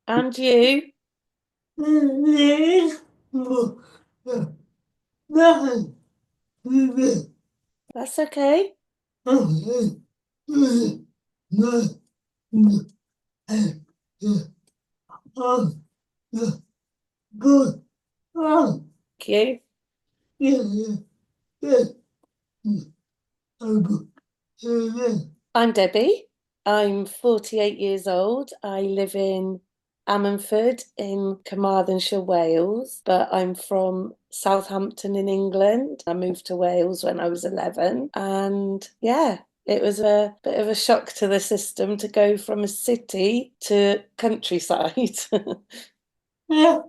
And you? That's okay. Thank you. I'm Debbie. I'm 48 years old. I live in Ammanford in Carmarthenshire, Wales, but I'm from Southampton in England. I moved to Wales when I was 11, and yeah, it was a bit of a shock to the system to go from a city to countryside. Yeah.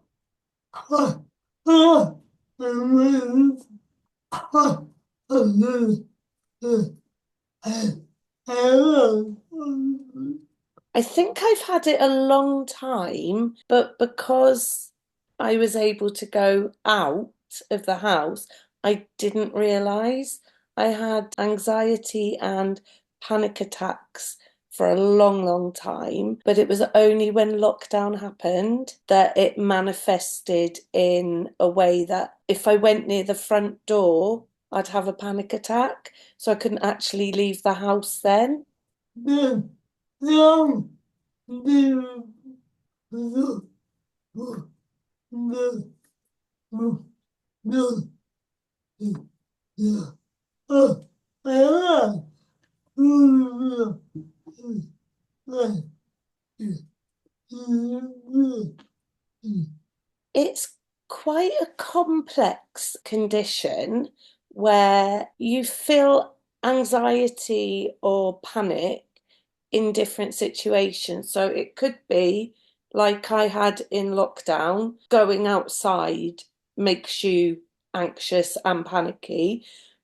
I think I've had it a long time, but because I was able to go out of the house, I didn't realize I had anxiety and panic attacks for a long, long time. But it was only when lockdown happened that it manifested in a way that if I went near the front door, I'd have a panic attack. So I couldn't actually leave the house then. No, no, no, no, no, no, no, no. Oh, it's quite a complex condition where you feel anxiety or panic in different situations. So it could be like I had in lockdown, going outside makes you anxious and panicky,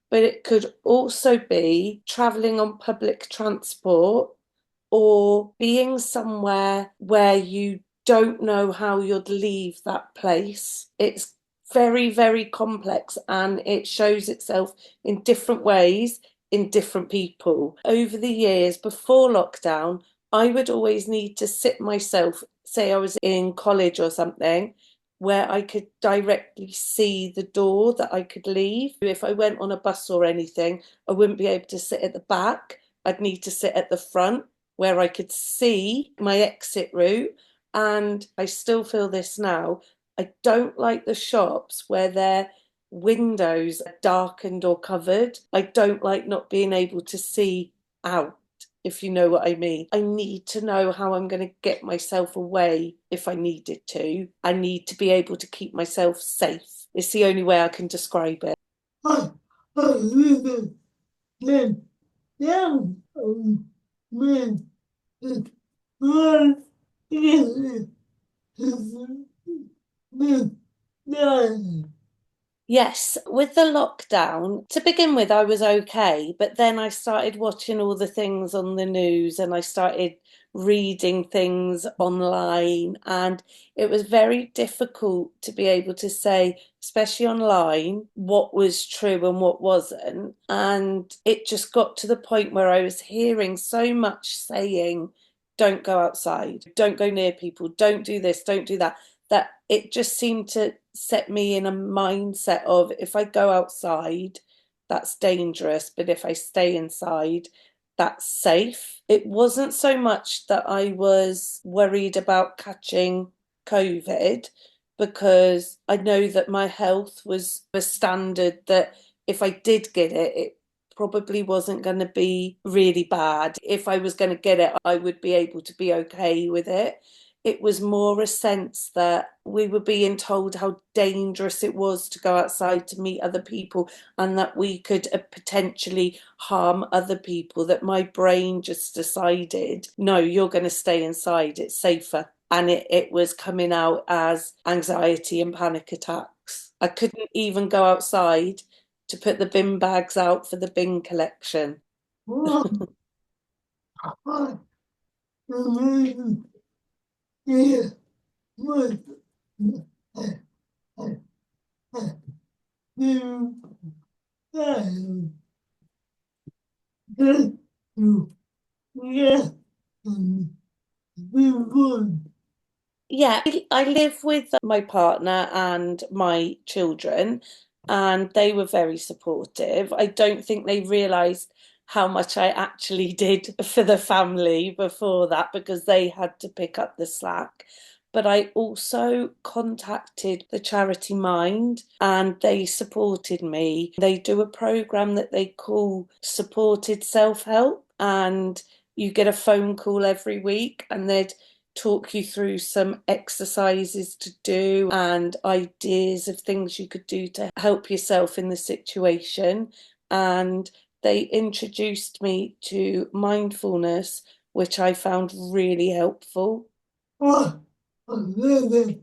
but it could also be traveling on public transport or being somewhere where you don't know how you'd leave that place. It's very, very complex and it shows itself in different ways in different people. Over the years before lockdown, I would always need to sit myself, say I was in college or something, where I could directly see the door that I could leave. If I went on a bus or anything, I wouldn't be able to sit at the back. I'd need to sit at the front where I could see my exit route. And I still feel this now. I don't like the shops where their windows are darkened or covered. I don't like not being able to see out, if you know what I mean. I need to know how I'm going to get myself away if I needed to. I need to be able to keep myself safe. It's the only way I can describe it. Yeah. Yes, with the lockdown, to begin with, I was okay, but then I started watching all the things on the news and I started reading things online, and it was very difficult to be able to say, especially online, what was true and what wasn't. And it just got to the point where I was hearing so much saying, don't go outside, don't go near people, don't do this, don't do that, that it just seemed to set me in a mindset of if I go outside, that's dangerous, but if I stay inside, that's safe. It wasn't so much that I was worried about catching COVID because I know that my health was a standard that if I did get it, it probably wasn't going to be really bad. If I was going to get it, I would be able to be okay with it. It was more a sense that we were being told how dangerous it was to go outside to meet other people and that we could potentially harm other people, that my brain just decided, no, you're going to stay inside, it's safer. And it was coming out as anxiety and panic attacks. I couldn't even go outside to put the bin bags out for the bin collection. Yeah. Yeah, I live with my partner and my children, and they were very supportive. I don't think they realized how much I actually did for the family before that because they had to pick up the slack. But I also contacted the charity Mind and they supported me. They do a program that they call supported self-help, and you get a phone call every week and they'd talk you through some exercises to do and ideas of things you could do to help yourself in the situation. And they introduced me to mindfulness, which I found really helpful. Oh, really?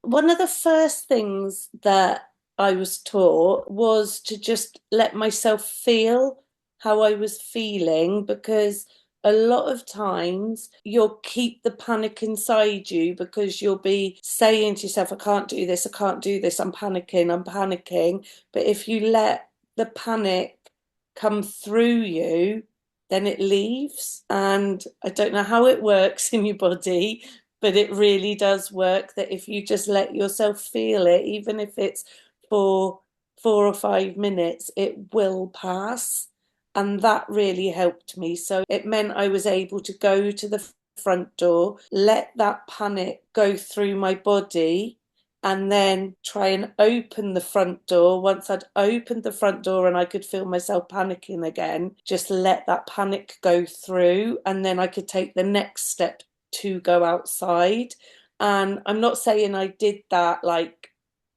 One of the first things that I was taught was to just let myself feel how I was feeling because a lot of times you'll keep the panic inside you because you'll be saying to yourself, I can't do this, I can't do this, I'm panicking, I'm panicking. But if you let the panic come through you, then it leaves. And I don't know how it works in your body, but it really does work that if you just let yourself feel it, even if it's for 4 or 5 minutes, it will pass. And that really helped me. So it meant I was able to go to the front door, let that panic go through my body, and then try and open the front door. Once I'd opened the front door and I could feel myself panicking again, just let that panic go through, and then I could take the next step to go outside. And I'm not saying I did that like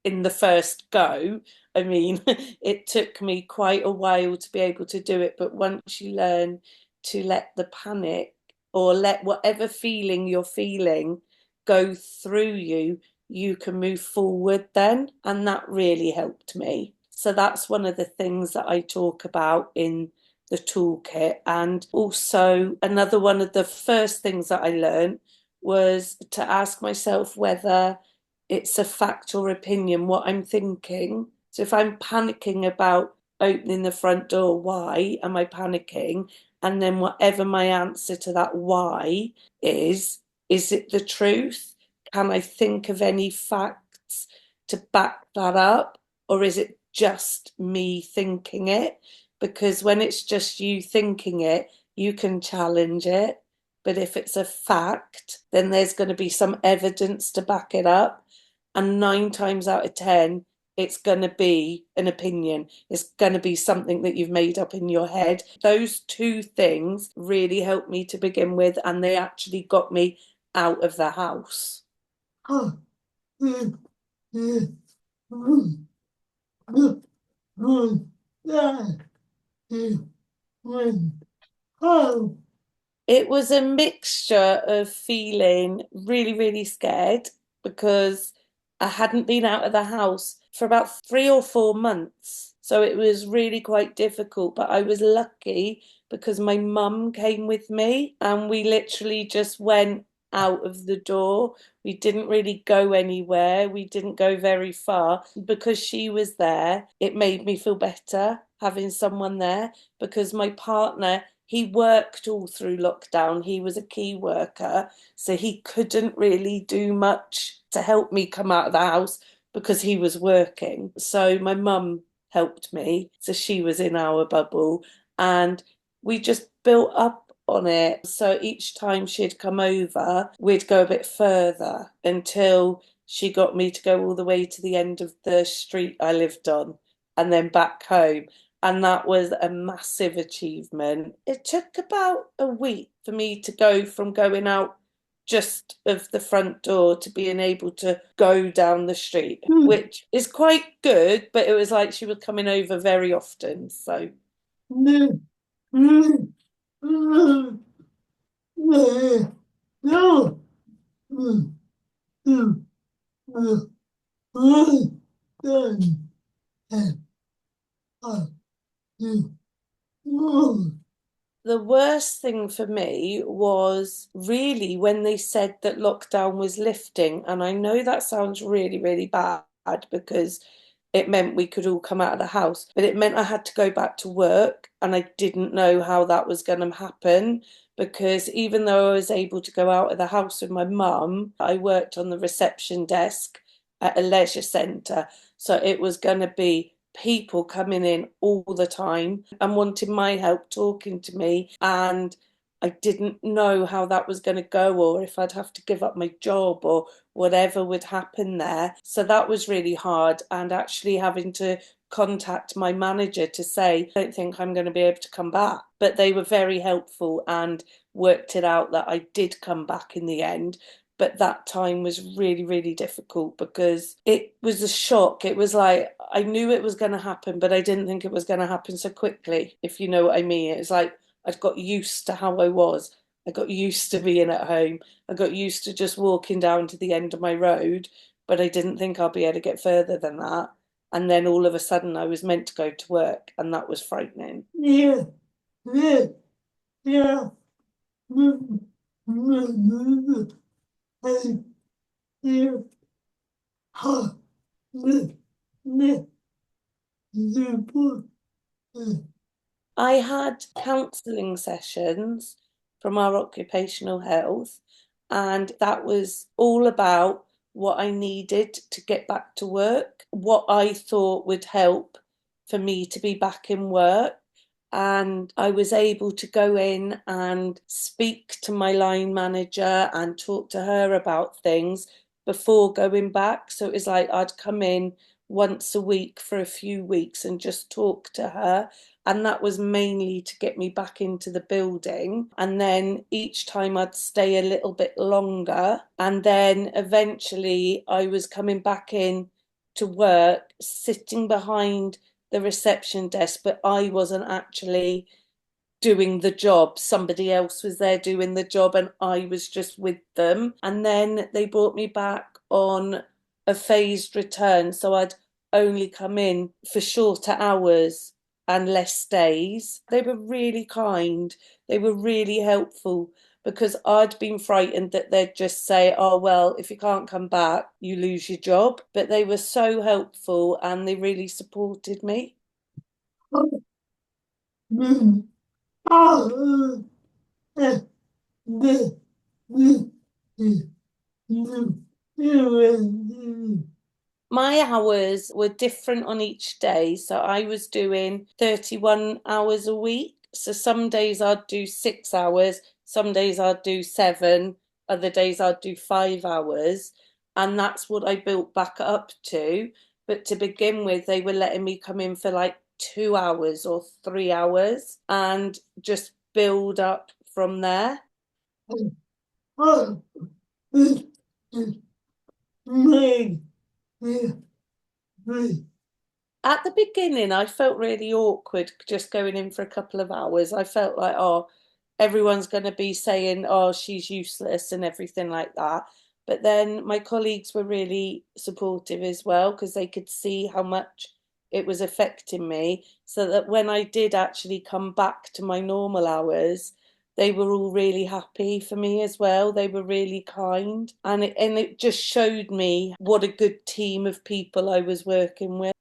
in the first go. I mean, it took me quite a while to be able to do it, but once you learn to let the panic or let whatever feeling you're feeling go through you, you can move forward then. And that really helped me. So that's one of the things that I talk about in the toolkit. And also, another one of the first things that I learned was to ask myself whether it's a fact or opinion, what I'm thinking. So if I'm panicking about opening the front door, why am I panicking? And then whatever my answer to that why is it the truth? Can I think of any facts to back that up? Or is it just me thinking it? Because when it's just you thinking it, you can challenge it. But if it's a fact, then there's going to be some evidence to back it up. And 9 times out of 10, it's going to be an opinion. It's going to be something that you've made up in your head. Those two things really helped me to begin with, and they actually got me out of the house. It was a mixture of feeling really, really scared because I hadn't been out of the house for about 3 or 4 months. So it was really quite difficult. But I was lucky because my mum came with me and we literally just went out of the door. We didn't really go anywhere. We didn't go very far. Because she was there, it made me feel better having someone there because my partner, he worked all through lockdown. He was a key worker, so he couldn't really do much to help me come out of the house because he was working. So my mum helped me. So she was in our bubble and we just built up on it. So each time she'd come over, we'd go a bit further until she got me to go all the way to the end of the street I lived on and then back home. And that was a massive achievement. It took about a week for me to go from going out just of the front door to being able to go down the street, which is quite good, but it was like she was coming over very often. So no, The worst thing for me was really when they said that lockdown was lifting. And I know that sounds really, really bad because it meant we could all come out of the house, but it meant I had to go back to work. And I didn't know how that was going to happen because even though I was able to go out of the house with my mum, I worked on the reception desk at a leisure centre. So it was going to be people coming in all the time and wanting my help talking to me. And I didn't know how that was going to go or if I'd have to give up my job or whatever would happen there. So that was really hard. And actually having to contact my manager to say, I don't think I'm going to be able to come back. But they were very helpful and worked it out that I did come back in the end. But that time was really, really difficult because it was a shock. It was like I knew it was going to happen, but I didn't think it was going to happen so quickly, if you know what I mean. It's like I'd got used to how I was. I got used to being at home. I got used to just walking down to the end of my road, but I didn't think I'd be able to get further than that. And then all of a sudden, I was meant to go to work, and that was frightening. yeah, yeah, yeah. I hear how the I had counselling sessions from our occupational health, and that was all about what I needed to get back to work, what I thought would help for me to be back in work. And I was able to go in and speak to my line manager and talk to her about things before going back. So it was like I'd come in once a week for a few weeks and just talk to her, and that was mainly to get me back into the building. And then each time I'd stay a little bit longer. And then eventually I was coming back in to work, sitting behind the reception desk, but I wasn't actually doing the job. Somebody else was there doing the job and I was just with them. And then they brought me back on a phased return. So I'd only come in for shorter hours and less days. They were really kind. They were really helpful because I'd been frightened that they'd just say, oh, well, if you can't come back, you lose your job. But they were so helpful and they really supported me. My hours were different on each day. So I was doing 31 hours a week. So some days I'd do 6 hours, some days I'd do seven, other days I'd do 5 hours. And that's what I built back up to. But to begin with, they were letting me come in for like 2 hours or 3 hours and just build up from there. At the beginning, I felt really awkward just going in for a couple of hours. I felt like, oh, everyone's going to be saying, oh, she's useless and everything like that. But then my colleagues were really supportive as well because they could see how much it was affecting me. So that when I did actually come back to my normal hours, they were all really happy for me as well. They were really kind. And it just showed me what a good team of people I was working with.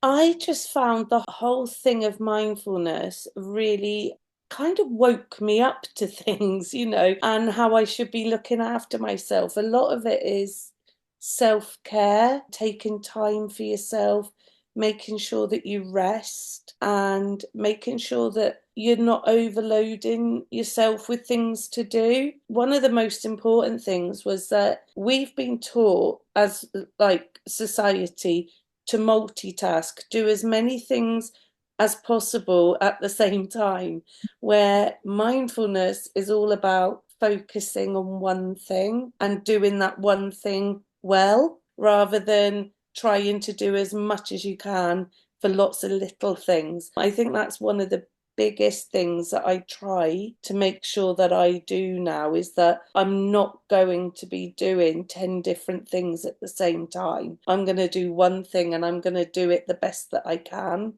I just found the whole thing of mindfulness really kind of woke me up to things, and how I should be looking after myself. A lot of it is self-care, taking time for yourself, making sure that you rest, and making sure that you're not overloading yourself with things to do. One of the most important things was that we've been taught as like society to multitask, do as many things as possible at the same time, where mindfulness is all about focusing on one thing and doing that one thing well, rather than trying to do as much as you can for lots of little things. I think that's one of the biggest things that I try to make sure that I do now, is that I'm not going to be doing 10 different things at the same time. I'm going to do one thing and I'm going to do it the best that I can.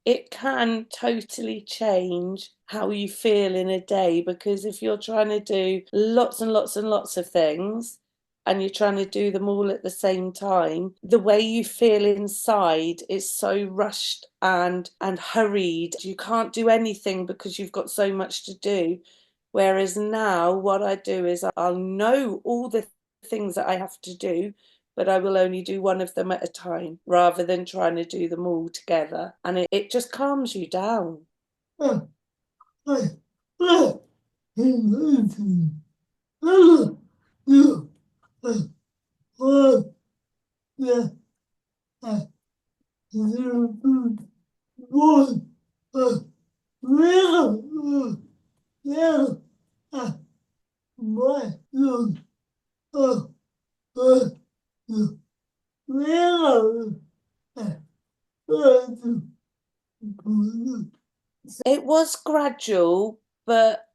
It can totally change how you feel in a day, because if you're trying to do lots and lots and lots of things and you're trying to do them all at the same time, the way you feel inside is so rushed and hurried. You can't do anything because you've got so much to do. Whereas now what I do is I'll know all the things that I have to do, but I will only do one of them at a time rather than trying to do them all together. And it just calms you down. It was gradual, but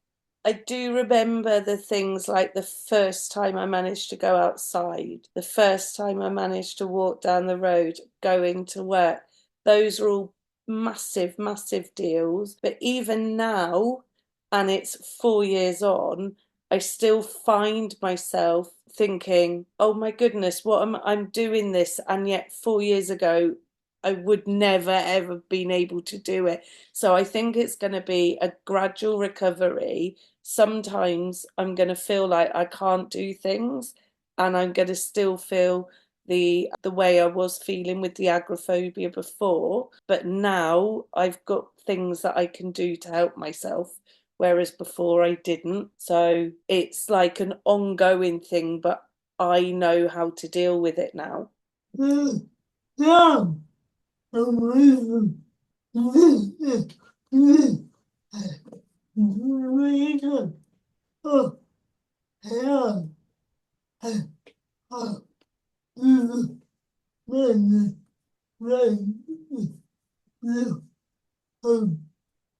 I do remember the things like the first time I managed to go outside, the first time I managed to walk down the road, going to work. Those are all massive, massive deals. But even now, and it's 4 years on, I still find myself thinking, oh my goodness, what am I'm doing this? And yet 4 years ago, I would never ever been able to do it. So I think it's going to be a gradual recovery. Sometimes I'm going to feel like I can't do things, and I'm going to still feel the way I was feeling with the agoraphobia before, but now I've got things that I can do to help myself, whereas before I didn't. So it's like an ongoing thing, but I know how to deal with it now. Yeah. Amazing. Oh, yeah.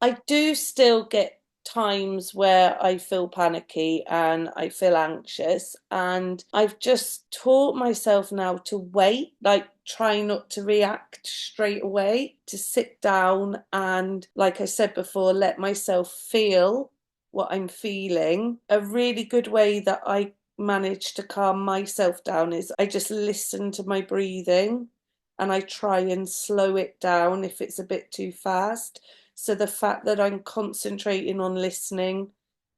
I do still get times where I feel panicky and I feel anxious, and I've just taught myself now to wait, like try not to react straight away, to sit down and, like I said before, let myself feel what I'm feeling. A really good way that I manage to calm myself down is I just listen to my breathing and I try and slow it down if it's a bit too fast. So the fact that I'm concentrating on listening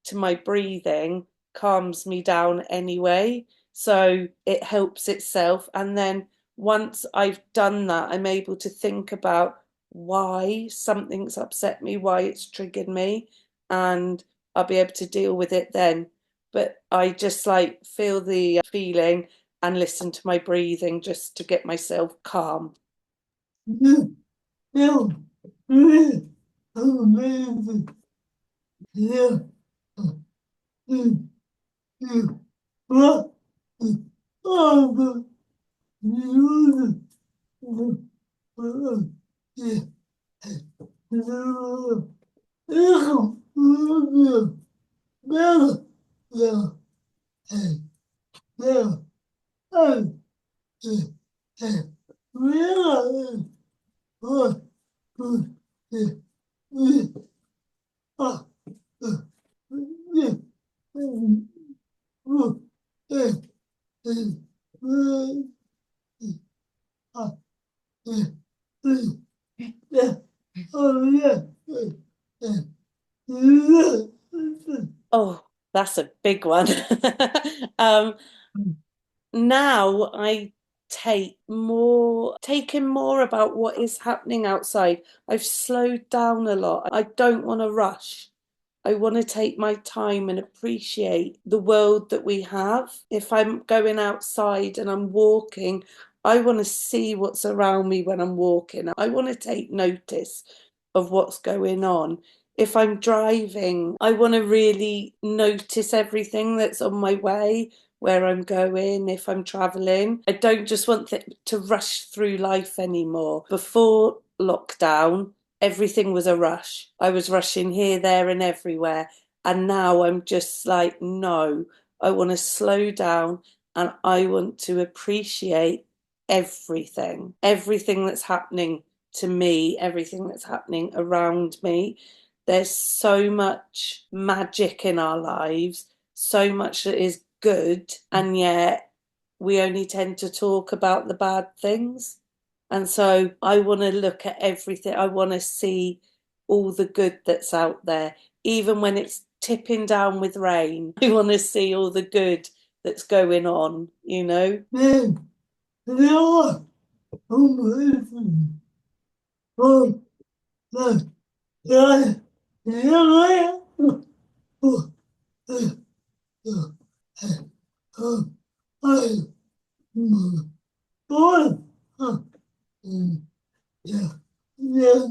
to my breathing calms me down anyway. So it helps itself. And then once I've done that, I'm able to think about why something's upset me, why it's triggered me, and I'll be able to deal with it then. But I just like feel the feeling and listen to my breathing just to get myself calm. Amazing. Yeah. What? Oh, you. Yeah. Oh, that's a big one. Um, now I taking more about what is happening outside. I've slowed down a lot. I don't want to rush. I want to take my time and appreciate the world that we have. If I'm going outside and I'm walking, I want to see what's around me when I'm walking. I want to take notice of what's going on. If I'm driving, I want to really notice everything that's on my way, where I'm going, if I'm traveling. I don't just want to rush through life anymore. Before lockdown, everything was a rush. I was rushing here, there, and everywhere. And now I'm just like, no, I want to slow down and I want to appreciate everything that's happening to me, everything that's happening around me. There's so much magic in our lives, so much that is good, and yet we only tend to talk about the bad things. And so I want to look at everything. I want to see all the good that's out there, even when it's tipping down with rain. I want to see all the good that's going on, you know? Man, no, amazing. Oh, my God. Yeah, oh, oh, oh, oh, oh, oh, yeah, yeah,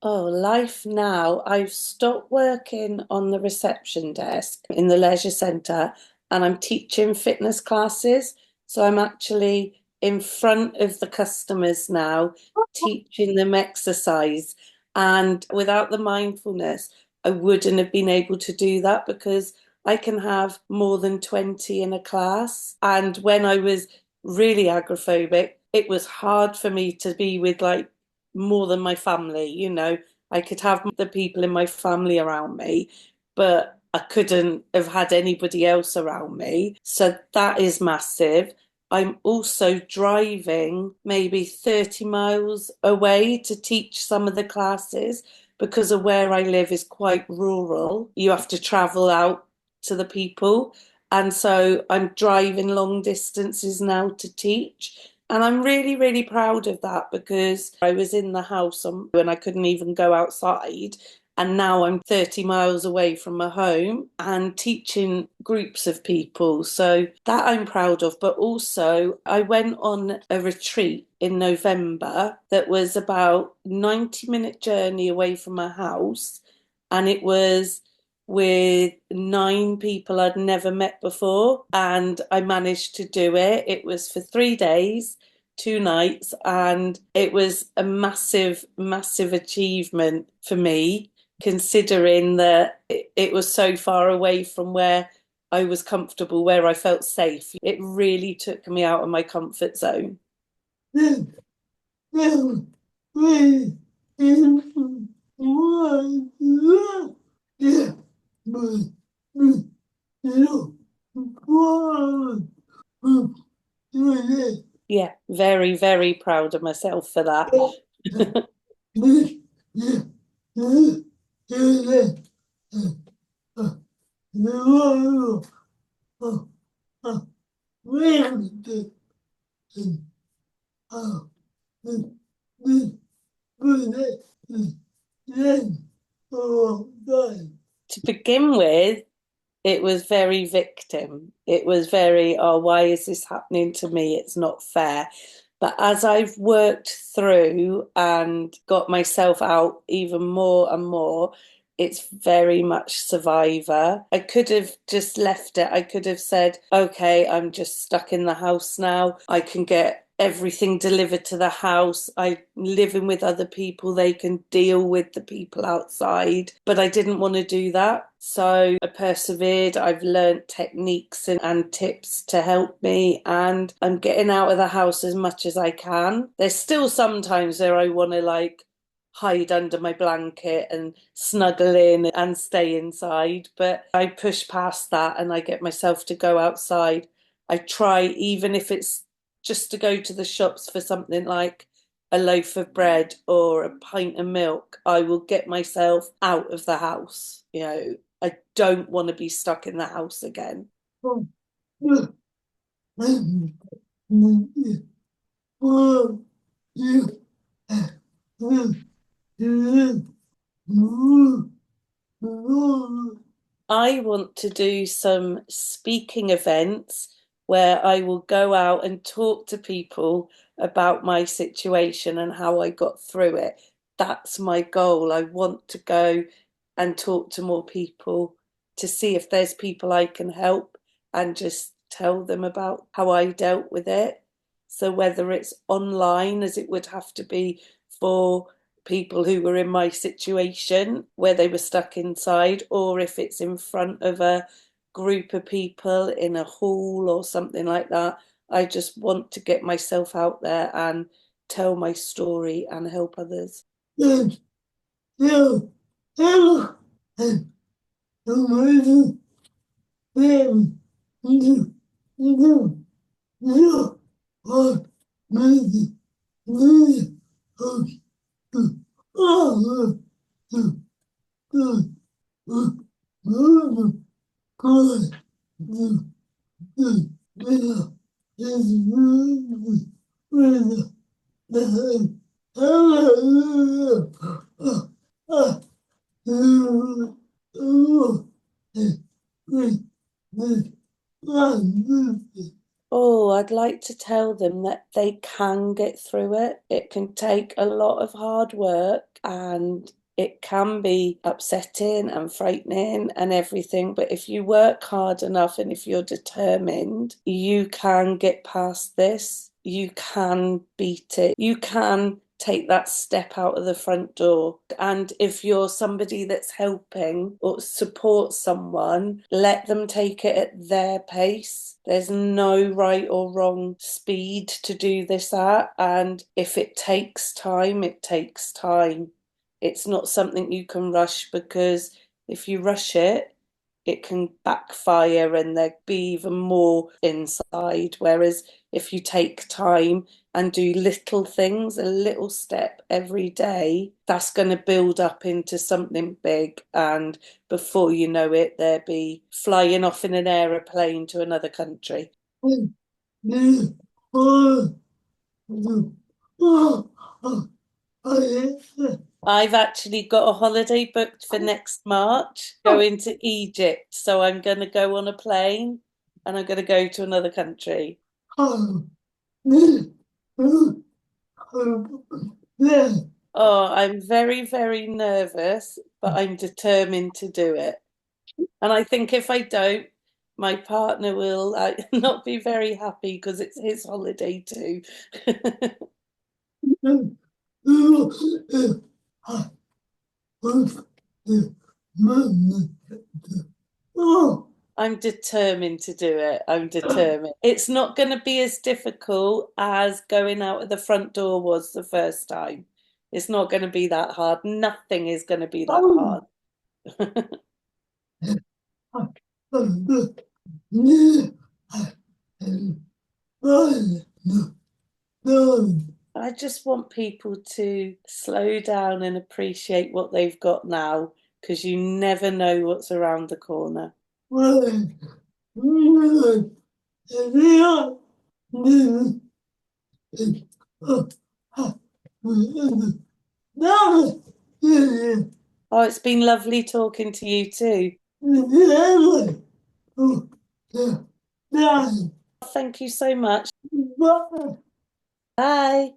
Oh, life now. I've stopped working on the reception desk in the leisure centre and I'm teaching fitness classes. So I'm actually in front of the customers now, teaching them exercise. And without the mindfulness, I wouldn't have been able to do that because I can have more than 20 in a class. And when I was really agoraphobic, it was hard for me to be with like more than my family, you know. I could have the people in my family around me, but I couldn't have had anybody else around me. So that is massive. I'm also driving maybe 30 miles away to teach some of the classes because of where I live is quite rural. You have to travel out to the people. And so I'm driving long distances now to teach. And I'm really, really proud of that because I was in the house when I couldn't even go outside. And now I'm 30 miles away from my home and teaching groups of people. So that I'm proud of. But also, I went on a retreat in November that was about 90-minute journey away from my house. And it was with 9 people I'd never met before, and I managed to do it. It was for 3 days, 2 nights, and it was a massive, massive achievement for me, considering that it was so far away from where I was comfortable, where I felt safe. It really took me out of my comfort zone. yeah, yeah, wait, yeah, yeah, but, no, wow, yeah, Yeah, very, very proud of myself for that. yeah, yeah, yeah, yeah, no, oh, oh, wait a minute, oh, then, oh, God. To begin with, it was very victim. It was very, oh, why is this happening to me? It's not fair. But as I've worked through and got myself out even more and more, it's very much survivor. I could have just left it. I could have said, okay, I'm just stuck in the house now. I can get everything delivered to the house. I'm living with other people. They can deal with the people outside. But I didn't want to do that. So I persevered. I've learned techniques and tips to help me, and I'm getting out of the house as much as I can. There's still sometimes where I want to like hide under my blanket and snuggle in and stay inside, but I push past that and I get myself to go outside. I try, even if it's just to go to the shops for something like a loaf of bread or a pint of milk, I will get myself out of the house. You know, I don't want to be stuck in the house again. Oh, yeah, Well, you you move along. I want to do some speaking events where I will go out and talk to people about my situation and how I got through it. That's my goal. I want to go and talk to more people to see if there's people I can help and just tell them about how I dealt with it. So whether it's online, as it would have to be for people who were in my situation where they were stuck inside, or if it's in front of a group of people in a hall or something like that. I just want to get myself out there and tell my story and help others. And you have an amazing family. You you are amazing. You are all the good. God, the winner is winner. Hallelujah. Oh, I'd like to tell them that they can get through it. It can take a lot of hard work and it can be upsetting and frightening and everything. But if you work hard enough and if you're determined, you can get past this. You can beat it. You can take that step out of the front door. And if you're somebody that's helping or supports someone, let them take it at their pace. There's no right or wrong speed to do this at. And if it takes time, it takes time. It's not something you can rush because if you rush it, it can backfire and there be even more inside. Whereas if you take time and do little things, a little step every day, that's going to build up into something big. And before you know it, they'll be flying off in an aeroplane to another country. I've actually got a holiday booked for next March, going to Egypt. So I'm going to go on a plane and I'm going to go to another country. Oh, I'm very, very nervous, but I'm determined to do it. And I think if I don't, my partner will not be very happy because it's his holiday too. I'm determined to do it. I'm determined. It's not going to be as difficult as going out of the front door was the first time. It's not going to be that hard. Nothing is going to be that hard. I just want people to slow down and appreciate what they've got now because you never know what's around the corner. Oh, it's been lovely talking to you too. Thank you so much. Bye.